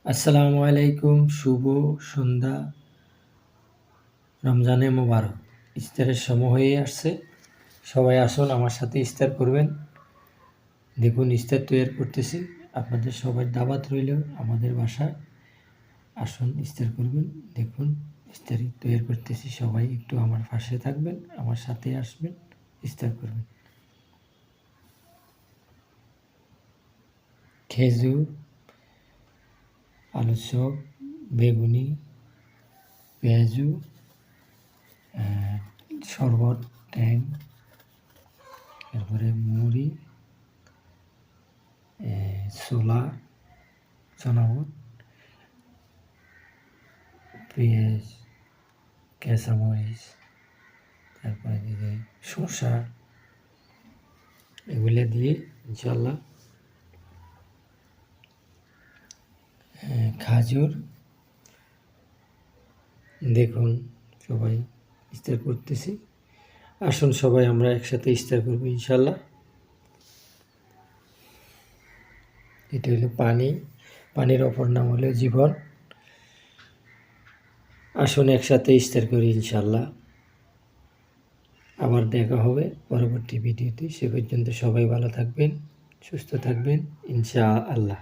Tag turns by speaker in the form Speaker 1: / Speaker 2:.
Speaker 1: আসসালামু আলাইকুম, শুভ সন্ধ্যা, রমজানে মোবারক। ইফতারের সময় হয়ে আসছে, সবাই আসুন আমার সাথে ইফতার করবেন। দেখুন ইফতার তৈরি করতেছি, আপনাদের সবার দাওয়াত রইল আমাদের বাসায়, আসুন ইফতার করবেন। দেখুন ইফতারি তৈরি করতেছি, সবাই একটু আমার পাশে থাকবেন, আমার সাথে আসবেন, ইফতার করবেন। খেজুর, আলুর চপ, বেগুনি, পেঁয়াজু, শরবত, ট্যাং, তারপরে মুড়ি, ছোলা, চানাবুট, পেঁয়াজ, কাঁচামরিচ, তারপরে দিকে শসা, এগুলো দিয়ে ইনশাল্লাহ খাজুর। দেখুন সবাই ইফতার করতেছি, আসুন সবাই আমরা একসাথে ইফতার করবো ইনশাল্লাহ। এটা হলো পানি, পানির অপর নাম হলো জীবন। আসুন একসাথে ইফতার করি ইনশাল্লাহ। আবার দেখা হবে পরবর্তী ভিডিওতে, সে পর্যন্ত সবাই ভালো থাকবেন, সুস্থ থাকবেন ইনশাআল্লাহ।